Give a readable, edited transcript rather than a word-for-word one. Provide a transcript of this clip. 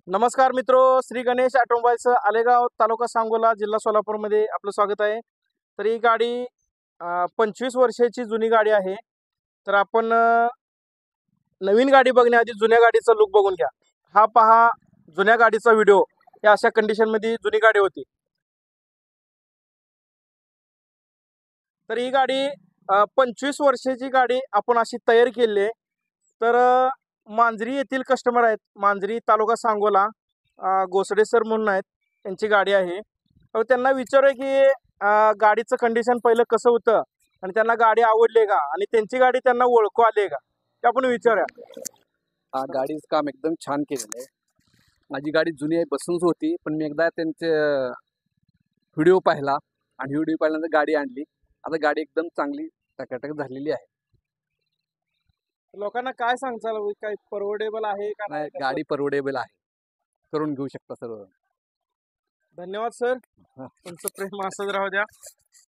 नमस्कार मित्रो, श्री गणेश ऑटोमोबाईल्स आलेगाव तालुका सांगोला जिल्हा सोलापूरमध्ये आपलं स्वागत आहे. तर ही गाडी 25 वर्षाची जुनी गाडी आहे. तर आपण नवीन गाडी बघण्याआधी जुन्या गाडीचा लुक बघून घ्या. हा पहा जुन्या गाडीचा व्हिडिओ. या अशा कंडिशनमध्ये जुनी गाडी होती. तर ही गाडी 25 वर्षाची गाडी आपण अशी तयार केली आहे. तर मांजरी येथील कस्टमर आहेत, मांजरी तालुका सांगोला, गोसडे सर म्हणून आहेत, त्यांची गाडी आहे. तर त्यांना विचारूया की गाडीचं कंडिशन पहिलं कसं होतं आणि त्यांना गाडी आवडली का आणि त्यांची गाडी त्यांना ओळखू आली का ते आपण विचारूया. गाडीचं काम एकदम छान केलेलं आहे. माझी गाडी जुनी आहे, बसूनच होती, पण मी एकदा त्यांचे व्हिडिओ पाहिला आणि व्हिडिओ पाहिल्यानंतर गाडी आणली. आता गाडी एकदम चांगली टकाटक झालेली आहे. लोकांना काय सांगचाल, काय परवडेबल आहे का नाही, नाही? गाडी परवडेबल आहे, करून घेऊ शकता सर्व. धन्यवाद सर, तुमचं प्रेम असंच राहू द्या.